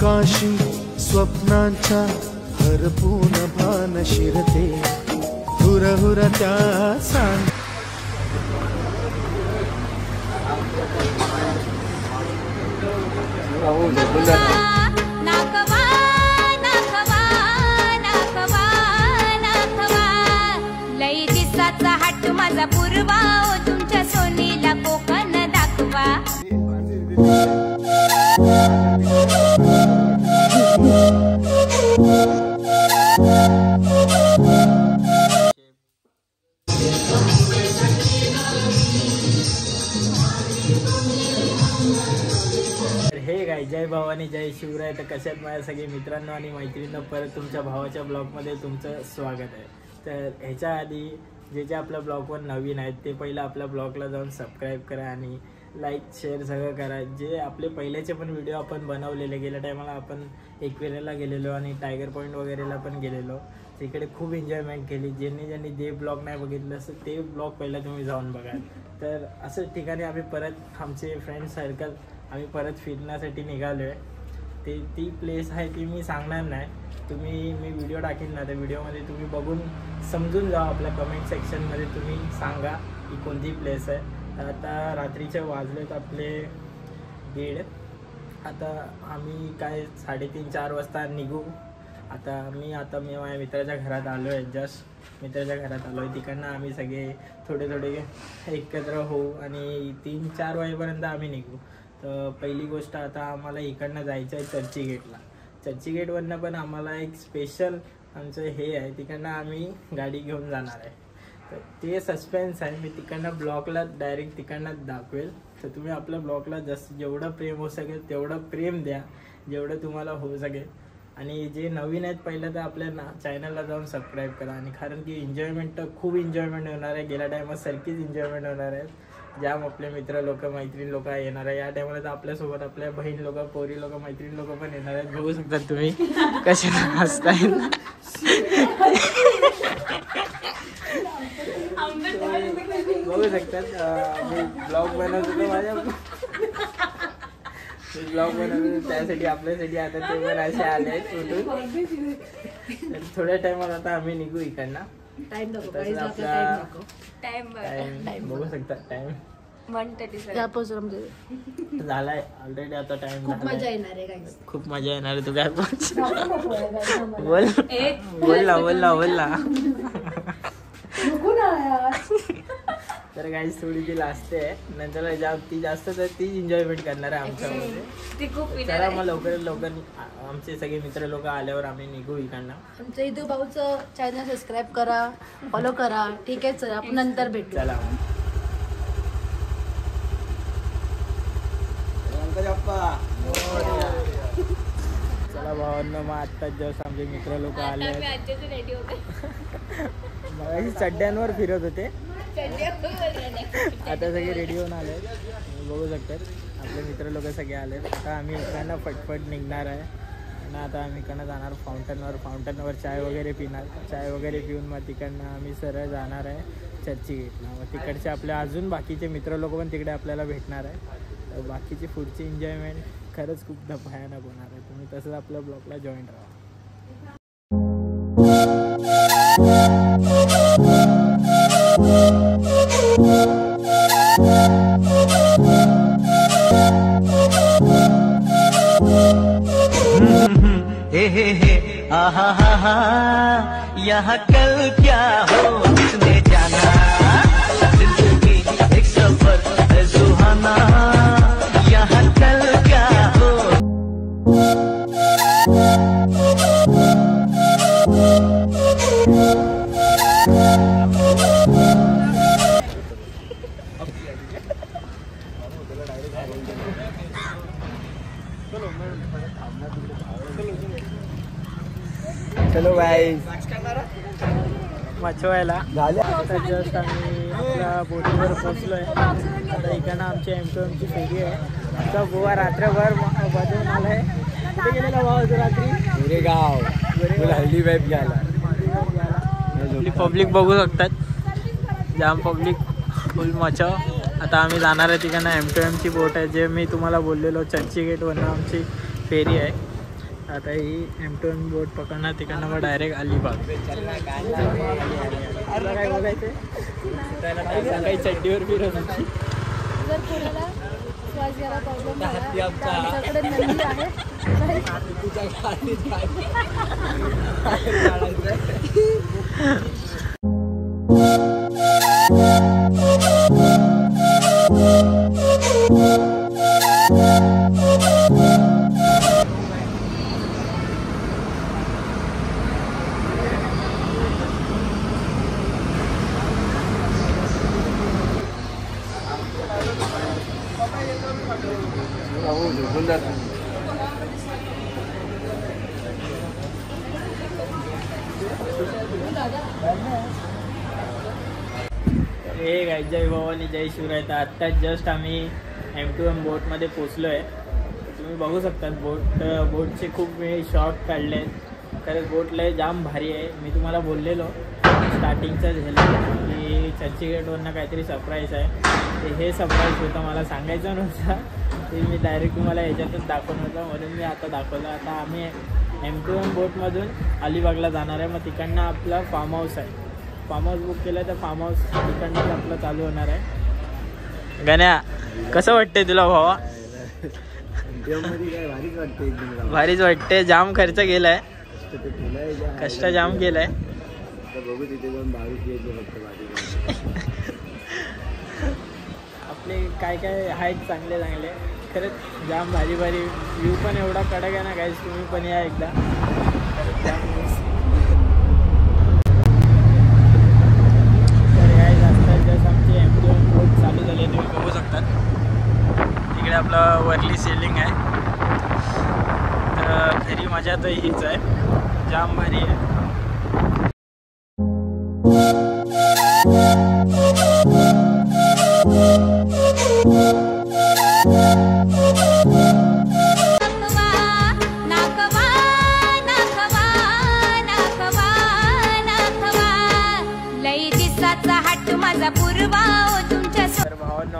आकाशी स्वप्नांच्या हरपून भान शिरते हुरहुर त्या सांग लई दिसाचा हट्ट माझा पूर्वा तुमच्या सोनीला कोकण दाखवा. हे गाय जय भवानी जय शिवराय. तर कशात माझ्या सगळे मित्रांनो आणि मैत्रिणींना परत तुमच्या भावाच्या ब्लॉगमध्ये तुमचं स्वागत आहे. तर ह्याच्या आधी जे आपल्या ब्लॉगवर नवीन आहेत ते पहिलं आपल्या ब्लॉगला जाऊन सबस्क्राईब करा आणि लाईक शेअर सगळं करा. जे आपले पहिल्याचे पण व्हिडिओ आपण बनवलेले, गेल्या टायमाला आपण एकविरेला गेलेलो आणि टायगर पॉईंट वगैरेला पण गेलेलो. तिकडे खूप एन्जॉयमेंट केली. ज्यांनी जे ब्लॉग नाही बघितलं असं ते ब्लॉग पहिला तुम्ही जाऊन बघा. तर असं ठिकाणी आम्ही परत आमचे फ्रेंड सर्कल आम्ही परत फिरण्यासाठी निघालो आहे. ती प्लेस आहे ती मी सांगणार नाही. मी व्हिडिओ टाकीन ना, त्या व्हिडिओमध्ये तुम्ही बघून समजून जा. आपल्या कमेंट सेक्शनमध्ये तुम्ही सांगा की कोणती प्लेस आहे. तर आता रात्रीचे वाजलेत आपले 1:30. आता आम्ही काय 3:30-4 वाजता निघू. आता मी माझ्या मित्राच्या घरात आलो आहे. जस्ट मित्राच्या घरात आलो आहे. तिकडनं आम्ही सगळे थोडे एकत्र होऊ आणि 3-4 वाजेपर्यंत आम्ही निघू. तर पहिली गोष्ट आता आम्हाला इकडनं जायचं आहे चर्चगेटला. चर्चगेटवरनं पण आम्हाला एक स्पेशल आमचं हे आहे, तिकडनं आम्ही गाडी घेऊन जाणार आहे. तर ते सस्पेन्स आहे. मी तिकडनं ब्लॉगला डायरेक्ट तिकडनं दाखवेल. तर तुम्ही आपल्या ब्लॉगला जेवढं प्रेम होऊ शकेल तेवढं प्रेम द्या, जेवढं तुम्हाला होऊ शकेल. आणि जे नवीन आहेत पहिलं तर आपल्या चॅनलला जाऊन सबस्क्राईब करा. आणि कारण की एन्जॉयमेंट तर खूप एन्जॉयमेंट होणार आहे. गेल्या टायमात सारखीच एन्जॉयमेंट होणार आहे. जाम आपले मित्र लोक मैत्रीण लोक येणार आहे. या टायमाला तर आपल्यासोबत आपल्या बहीण लोक पोरी लोक मैत्रीण लोक पण येणार आहेत. बघू शकतात तुम्ही कसे हसताय. बघू शकतात मी ब्लॉग बनवत होतो ब्लॉग बनवतो त्यासाठी आपल्यासाठी. आता ते पण असे आले आहेत उठून. थोड्या टायमात आता आम्ही निघू इकडनं. टाइम बघू शकता. टाइम 1:30 झालाय ऑलरेडी. आता टाइम खूप मजा येणार आहे. तू काय बोल ना. तर काही थोडी ती लास्ट आहे. नंतर ती जास्त तर ती एन्जॉयमेंट करणार आहे आमच्यामध्ये. चला मग लवकर आमचे सगळे मित्र लोक आल्यावर आम्ही निघू इकडनं. आमचं इथं भाऊचं चॅनल सबस्क्राईब करा, फॉलो करा. ठीक आहे, चला आपण नंतर भेटू. चला चला भावांनो. मग आत्ताच जस्ट आमचे मित्र लोक आले. मग चड्ड्यांवर फिरत होते, आता सगळे रेडी होऊन आले. बघू शकतात आपले मित्र लोक सगळे आले. आता आम्ही इकडनं फटफट निघणार आहे आणि आता आम्ही इकडनं जाणार फाउंटनवर चाय वगैरे पिणार. चाय वगैरे पिऊन मग तिकडनं आम्ही सरळ जाणार आहे चर्चगेटला. मग तिकडचे आपले अजून बाकीचे मित्र लोक पण तिकडे आपल्याला भेटणार आहे. तर बाकीची पुढची एन्जॉयमेंट खरंच खूप भयानक होणार आहे. तुम्ही तसंच आपल्या ब्लॉगला जॉईन राहा. हे आहा हा हा यहाँ कल क्या हो किसने जाना. जिंदगी एक सफर है सुहाना. यहाँ कल क्या हो. चलो गाईज मच्छवायला झाले. आता जस्ट आम्ही आपल्या बोटीवर पोचलो आहे. आता इकडनं आमची M2M ची फेरी आहे. आमचा गोवा रात्रभर बजून आला आहे. कुठे गेलेला भाव रात्री? गोरेगाव हल्दी वाईफ घ्यायला. पब्लिक बघू शकतात, जाम पब्लिक फुल मच्छा. आता आम्ही जाणार आहे तिकडनं M2M ची बोट आहे. जे मी तुम्हाला बोललेलो चर्चगेटवरनं आमची फेरी आहे. आता ही M2M बोट पकडणार तिकडनं मग डायरेक्ट अलिबाग. काय बोलायचं काही चड्डीवर फिरत होती. जर कोणाला श्वास घ्यायला प्रॉब्लेम झाला तर आमच्याकडे नंदी आहे. हे काय जय भवानी जय शिवराय. तर आत्ताच जस्ट आम्ही M2M बोटमध्ये पोचलो आहे. तुम्ही बघू शकता बोटचे खूप मी शॉर्ट काढले आहेत. खरंच बोट लय जाम भारी आहे. मी तुम्हाला बोललेलो स्टार्टिंगचं झालं की चर्चगेटवरनं काहीतरी सरप्राईज आहे. ते हे सरप्राईज होतं, मला सांगायचं नव्हतं. ते मी डायरेक्ट तुम्हाला याच्यातच दाखवलं होतं म्हणून मी आता दाखवलं. आता आम्ही M2M बोटमधून अलिबागला जाणार आहे. मग तिकडनं आपला फार्म हाऊस आहे. फार्म हाऊस बुक केलं तर फार्म हाऊस तिकडनंच आपलं चालू होणार आहे. गण्या कसं वाटतंय तुला भावा? भारीच वाटते. जाम खर्च केलाय, कष्ट जाम केलाय. आपले काय काय आहेत चांगले चांगले. खरंच जाम भारी भारी व्ह्यू पण एवढा कडक आहे ना गाईस. तुम्ही पण या एकदा. आमची M2M बोट चालू झाली आहे, तुम्ही बघू शकता. इकडे आपलं वरली सेलिंग आहे. तर खरी मजा तर हीच आहे, जाम भारी आहे.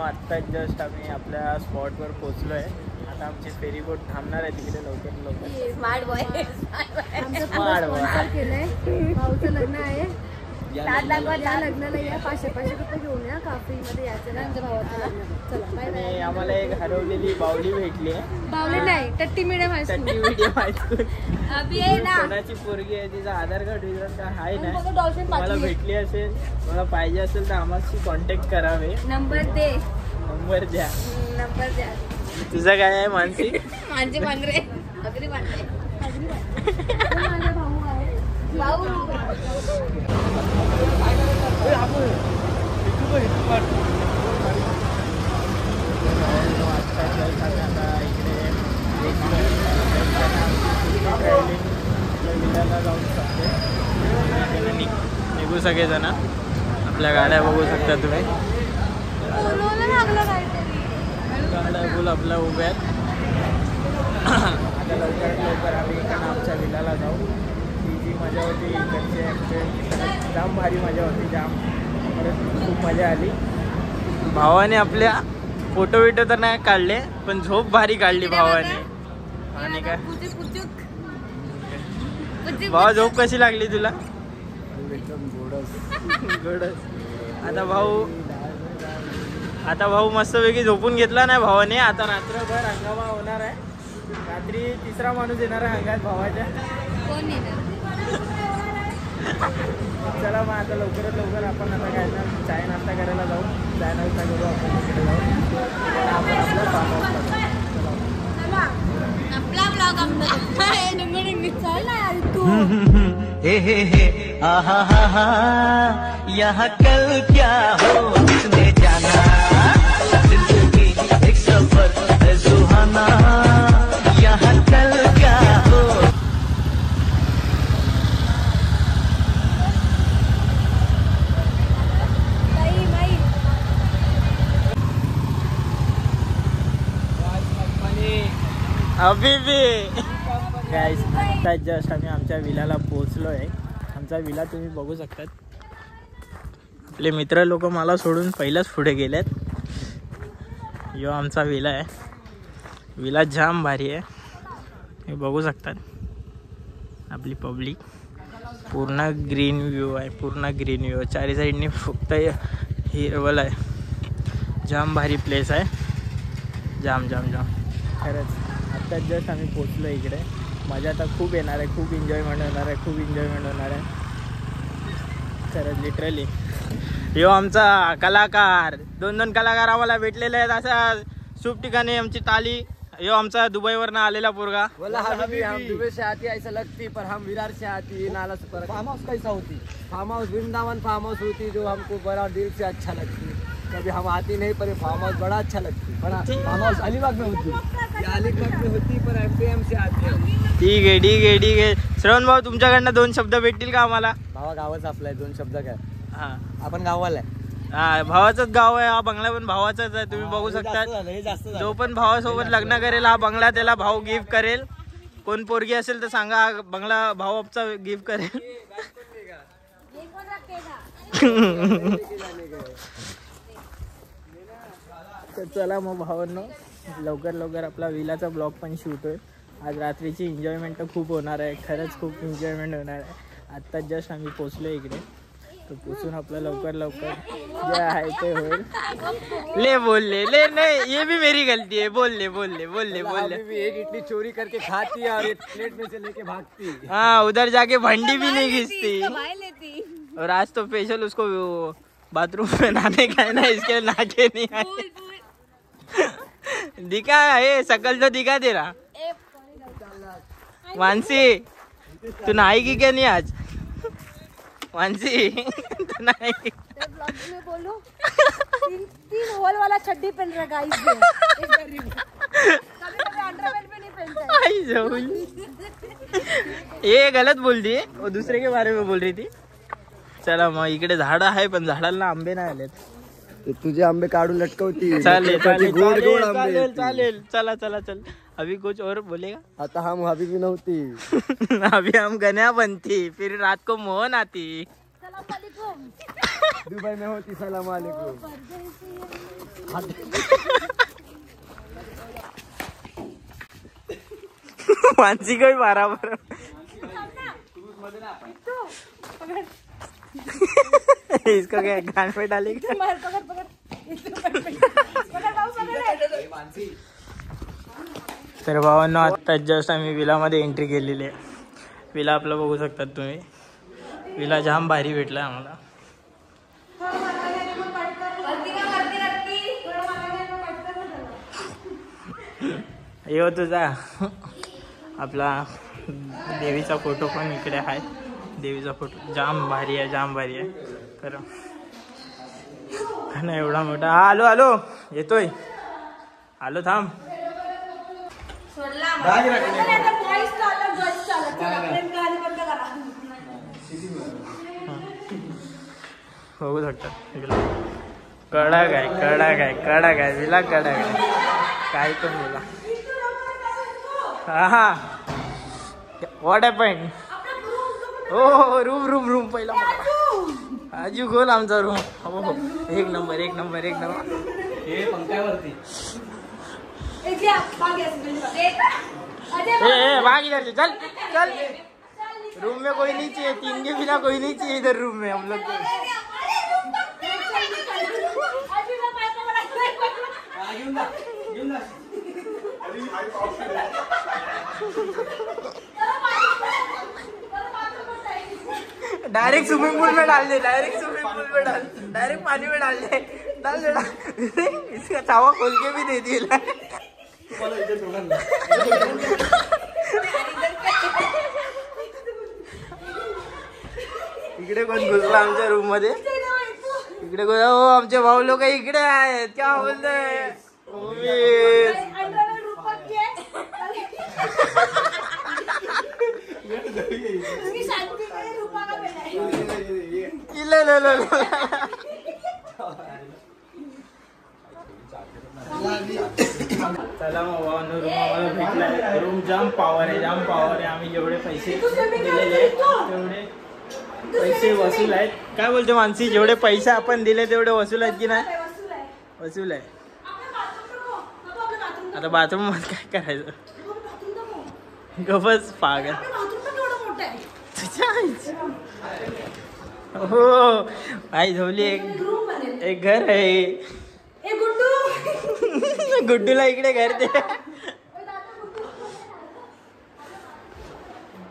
आत्ताच जस्ट आम्ही आपल्या स्पॉटवर पोहोचलो आहे. आता आमची फेरी बोट थांबणार आहे तिकडे लवकर. स्मार्ट बॉय केलंय. भाऊचं लग्न आहे. या लग्नाला या 500 रुपये घेऊन या. काफीमध्ये यायचं ना आमच्या भावाचं लग्न. चला बाय बाय. आम्हाला एक हरवलेली बावली भेटली आहे. बावली नाही, टट्टी मीडियम हायस्कूल. कोणाची पोरगी आहे, तिचा आधार कार्ड आहे ना, मला भेटली असेल, मला पाहिजे असेल तर आम्हाला कॉन्टॅक्ट करावे. नंबर द्या. तुझं काय आहे मानसी? माझे मांजरे अगदी मांजरे माझा भाऊ आहे. भाऊ निघू सगळेजण. आपल्या गाड्या बघू शकता तुम्ही. गाड्या फुल आपल्या उभ्या आहेत. आता लवकर आम्ही इकडनं आमच्या विलाला जाऊ. ती जी मजा होती इकडचे जाम भारी मजा होती. जाम खूप मजा आली. भावाने आपल्या फोटो बिटो तर नाही काढले, पण झोप भारी काढली भावाने. आणि काय भावा, झोप कशी लागली तुला? गोडस. आता भाऊ मस्तपैकी झोपून घेतला नाही भावाने. आता रात्रभर हंगामा होणार आहे. रात्री 3रा माणूस येणार आहे अंगात भावाच्या. कोण येणार? चला मग आता लवकरात लवकर आपण आता काय ना चाय नाश्ता करायला जाऊ. चाय नाश्ता करू, आपण तिकडे जाऊ. आपण आपला फार्म हाऊसला आपला ब्लॉग हे आहा हा हा यहाँ कल क्या हो किसने जाना. जिंदगी एक सफर है सुहाना. यहाँ कल क्या हो. अभी भी गाइस, आता जस्ट आम्ही आमच्या विलाला पोहोचलो आहे. आमचा विला तुम्ही बघू शकतात. आपले मित्र लोक मला सोडून पहिलाच पुढे गेलेत. यो आमचा विला आहे. विला जाम भारी आहे, हे बघू शकतात. आपली पब्लिक. पूर्ण ग्रीन व्ह्यू आहे, पूर्ण ग्रीन व्ह्यू. चारी साईडनी फक्त हिरवळ आहे. जाम भारी प्लेस आहे. जाम जाम जाम खरंच. आत्ताच जस्ट आम्ही पोचलो इकडे. मजा आता खूप येणार आहे, खूप एन्जॉयमेंट होणार आहे, खूप एन्जॉयमेंट होणार आहे खरंच लिटरली. यो आमचा कलाकार, 2 कलाकार आम्हाला भेटलेले आहेत अशा शुभ ठिकाणी. आमची ताली. यो आमचा दुबईवरनं आलेला पोरगा. बोला हबीबी, हम दुबई से आती ऐसा लगती, पर हम विरार से आती. नाला सुपर फार्म हाउस कैसा होती? Farm house Vrindavan farm house होती, जो हमको बड़ा दिल से अच्छा लगती. कभी हम आती नहीं, पर फार्म हाउस बड़ा अच्छा लगती. बड़ा फार्म हाउस अलीबाग में होती, ये अलीबाग में होती, पर एमपीएम से आती. ठीक आहे ठीक आहे ठीक आहे. श्रवण भाऊ तुमच्याकडनं 2 शब्द भेटतील का आम्हाला? भावा गावच आपला आहे, 2 शब्द काय. हां आपण गावाला आहे. हा भावाचाच गाव आहे. हा बंगला पण भावाचाच आहे. तुम्ही बघू शकता. जो पण भावासोबत लग्न करेल हा बंगला त्याला भाऊ गिफ्ट करेल. कोण पोरगी असेल तर सांगा, बंगला भाऊ आमचा गिफ्ट करेल. तर चला मग भावांनो, लवकर लवकर आपला विलाचा ब्लॉग पण शूट होईल. आज रात्रीची एन्जॉयमेंट तर खूप होणार आहे, खरंच खूप एन्जॉयमेंट होणार आहे. आत्ताच जस्ट आम्ही पोचलो इकडे, तर पोचून आपलं लवकर लवकर जे आहे ते होईल. ले बोलले ले नहीं, ये भी मेरी गलती है. बोलले बोलले बोलले बोलले. एक इडली चोरी करके खाती है और एक प्लेट में से लेके भागती. हाँ, उधर जाके भंडी भी नहीं घिसती. और आज तो स्पेशल उसको बाथरूम में नहाने का है ना, इसके नहाके नहीं आए. दिखा है शकल तो दिखा दे रहा. मानसी तू नहाएगी क्या नहीं आज? मानसी तू नहाएगी? में बोलो 3 होल वाला चड्डी पहन रहा गाइस. कभी अंडरवेयर भी नहीं पहनता है. ये गलत बोल दी, वो दूसरे के बारे में बोल रही थी. चला मग इकडे झाड आहे पण झाडाला आंबे नाही आलेत. तुझे आंबे काढून लटकवती. चालेल चालेल गोड गोड चालेल आंबे. चालेल चालेल. चला चला चल. अभी कुछ और बोलेगा? आता हम हबीबी नव्हती. अभी हम गन्या बनती, फिर रात को मोहन आती. दुबई में होती. सलाम वालेकुम. मानसी को भी बराबर. इसको क्या कान पे डालेगी? तर भावांनो, आत्ताच जस्ट आम्ही विलामध्ये एंट्री केलेली आहे. विला आपलं बघू शकतात तुम्ही. विला जाम भारी भेटला आम्हाला. येऊ तुझा आपला देवीचा फोटो पण इकडे आहे. देवीचा फोटो जाम भारी आहे, जाम भारी आहे खरं. ना एवढा मोठा. आलो आलो येतोय. आलो थांब. बघू शकतात कडक आहे, कडक आहे, कडक आहे. विला कडक आहे, काय पण बोला. हा व्हॉट हॅपन? हो रूम रूम रूम पहिला आजू गोल आमचा रूम. हो हो, एक नंबर एक नंबर एक नंबर. हे पंख्यावरती भाग इधर से, चल चल. रूम में कोई नहीं चाहिए, 3 के बिना कोई नहीं चाहिए इधर रूम में हम लोग को. डायरेक्ट स्विमिंग पूल में डाल दे, डायरेक्ट स्विमिंग पूल में डाल, डायरेक्ट पानी में डाल दे. डाल दे. इसका चावा खोल के भी दे दिया. इकडे कोण घुसला आमच्या रूम मध्ये? इकडे कोण? हो आमचे भाऊ लोक इकडे आहेत. क्या बोलतोय? चला मग रूम आम्हाला भेटलाय. रूम जाम पॉवर आहे, जाम पॉवर आहे. आम्ही जेवढे पैसे दिलेले तेवढे पैसे वसूल आहेत. काय बोलते मानसी? जेवढे पैसे आपण दिले तेवढे वसूल आहेत की नाही? वसूल आहे. आता बाथरूम मध्ये काय करायचं? गपच पागल. मोठं आहे. हो आई झोली एक घर आहे. गुड्डूला इकडे घर दे.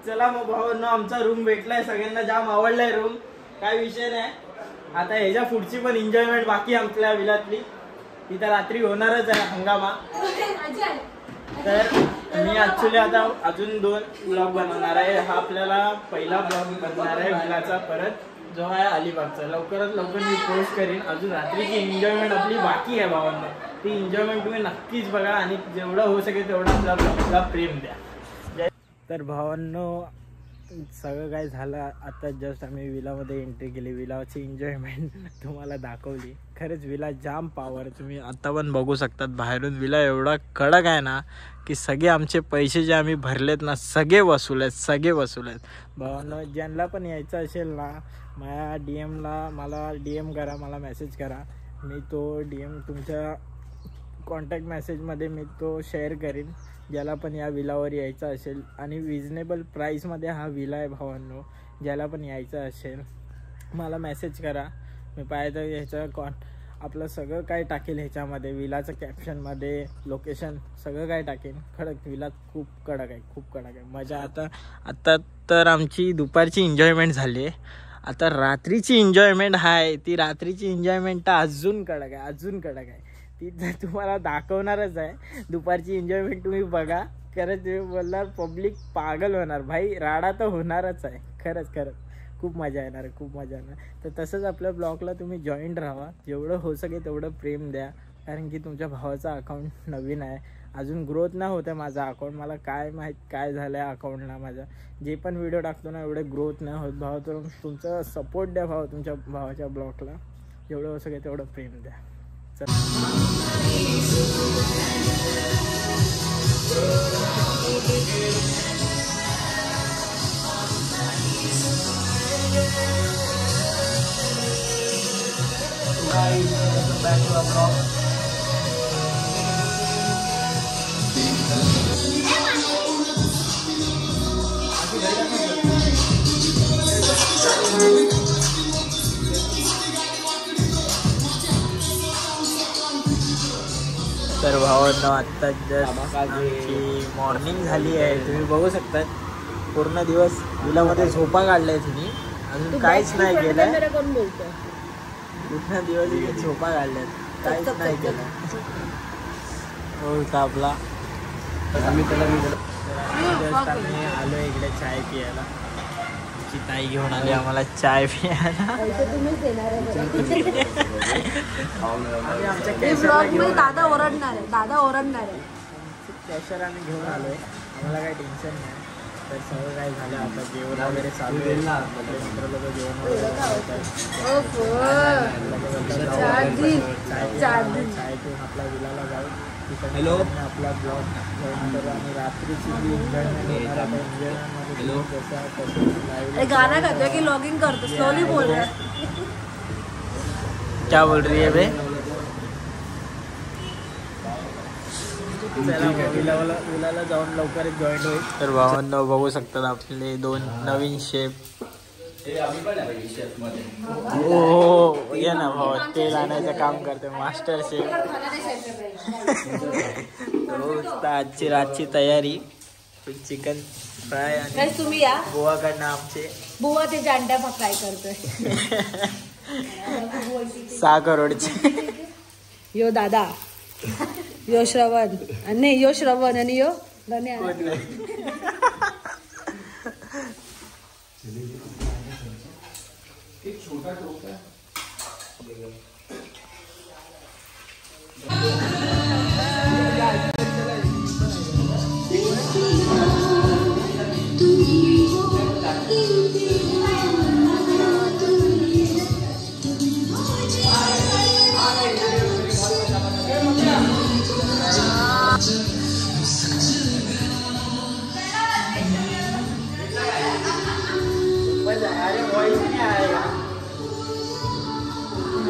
चला मग भावांनो, आमचा रूम भेटलाय, सगळ्यांना जाम आवडलाय रूम, काय विषय नाही. आता ह्याच्या पुढची पण एन्जॉयमेंट बाकी आपल्या विलातली, तिथं रात्री होणारच आहे हंगामा. तर मी ऍक्च्युली आता अजून 2 ब्लॉग बनवणार आहे. हा आपल्याला पहिला ब्लॉग बनणार आहे विलाचा, परत जो आहे अलिबागचा. लवकरात लवकर मी पोस्ट करीन. अजून रात्रीची एन्जॉयमेंट आपली बाकी आहे भावांनो, ती एन्जॉयमेंट तुम्ही नक्कीच बघा आणि जेवढं होऊ शकेल तेवढं आपल्या ब्लॉगला प्रेम द्या. तर भावांनो सगळं काय झालं, आता जस्ट आम्ही विलामध्ये एंट्री केली, विलाची एन्जॉयमेंट तुम्हाला दाखवली. खरंच विला जाम पॉवर, तुम्ही आता पण बघू शकतात बाहेरून. विला एवढा कडक आहे ना की सगळे आमचे पैसे जे आम्ही भरलेत ना सगळे वसूल आहेत. भावांनो ज्यांना पण यायचं असेल ना माझ्या DM मला DM करा, मला मेसेज करा. मी तो DM तुमच्या कॉन्टॅक्ट मेसेजमध्ये मी तो शेअर करीन, ज्याला पण या विलावर यायचं असेल. आणि रिजनेबल प्राईसमध्ये हा विला आहे भावांनो. ज्याला पण यायचं असेल मला मेसेज करा, मी पाहिजे ह्याचं आपलं सगळं काय टाकेल ह्याच्यामध्ये, विलाचं कॅप्शनमध्ये लोकेशन सगळं काय टाकेन. खडक विला खूप कडक आहे, मजा. आता तर आमची दुपारची एन्जॉयमेंट झाली, आता रात्रीची एन्जॉयमेंट आहे. ती रात्रीची एन्जॉयमेंट तर अजून कडक आहे. ती तर तुम्हाला दाखवणारच आहे. दुपारची एन्जॉयमेंट तुम्ही बघा, खरंच तुम्ही बोलणार पब्लिक पागल होणार भाई, राडा तर होणारच आहे. खरंच खूप मजा येणार. तर तसंच आपल्या ब्लॉगला तुम्ही जॉईंट राहा, जेवढं होऊ सके तेवढं प्रेम द्या. कारण की तुमच्या भावाचा अकाउंट नवीन आहे, अजून ग्रोथ नाही होत आहे माझा अकाउंट. मला काय माहीत काय झालं आहे अकाउंटला माझा. जे पण व्हिडिओ टाकतो ना एवढे ग्रोथ नाही होत भाव. तर तुमचा सपोर्ट द्या भाव, तुमच्या भावाच्या ब्लॉगला जेवढं होऊ सके तेवढं प्रेम द्या. तर भावांनो आत्ता जस्ट आमची मॉर्निंग झाली आहे, तुम्ही बघू शकता. पूर्ण दिवस विलामध्ये झोपा काढलाय तुम्ही, अजून काहीच नाही केलंय. पूर्ण दिवस झोपा काढल्यात, काहीच नाही केलं. हो आपला जस्ट आम्ही आलो इकडे चाय पियाला. ताई घेऊन आली आम्हाला चाय पियाला. दादा ओरडणार आहे. कॅशर आम्ही घेऊन आलोय, आम्हाला काही टेन्शन नाही. तर सगळं काय झालं, आता जेवण वगैरे चालू आहे. मित्र लोक जेवण वगैरे चाय पिऊन आपल्या विलाला जाऊ. हॅलो आपला ब्लॉग जॉईन करू आणि रात्रीची जी एन्जॉयमेंट होणार आहे एन्जॉयमेंटमध्ये कसं गाना गातोय की लॉगिंग करतो, स्लोली बोल रहा है. क्या बोल रही है बे? विलाला जाऊन लवकरच जॉईन होईल. तर भावांना बघू शकतात आपले 2 नवीन शेफ. हो ये ना भाऊ, तेल आणायचं काम करते मास्टर शेफ. आजची रातची तयारी, चिकन फ्राय आणि तुम्ही या गोवाकडनं आमचे बुवा ते अंडा फ्राय करतोय. 6 करोडचे. यो दादा, यो श्रवण आणि यो श्रवण आणि यो गण्या.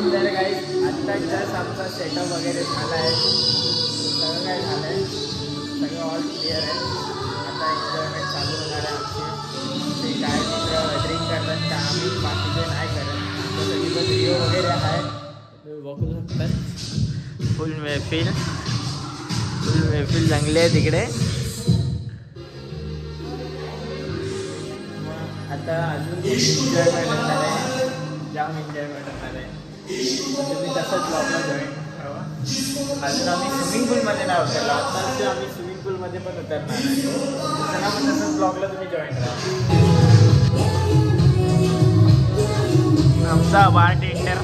तर काही आत्ता जस्ट आमचा सेटअप वगैरे झाला आहे, सगळं काय झालं आहे, सगळं ऑल क्लिअर आहे. आता एन्जॉयमेंट चालू होणार आहे आमची. वगैरे आहे, तुम्ही बघू शकता. फुल महफिल जंगले आहे तिकडे. आता अजून एन्जॉयमेंट होणार आहे, जाम एन्जॉयमेंट होणार आहे. तुम्ही तसंच ब्लॉगला जॉईन व्हावा. अजून आम्ही स्विमिंग पूलमध्ये नाही उतरलो, आता आम्ही स्विमिंग पूलमध्ये पण उतरणार आहे. चला पण तसंच ब्लॉगला तुम्ही जॉईन राहा. आमचा बारटेंडर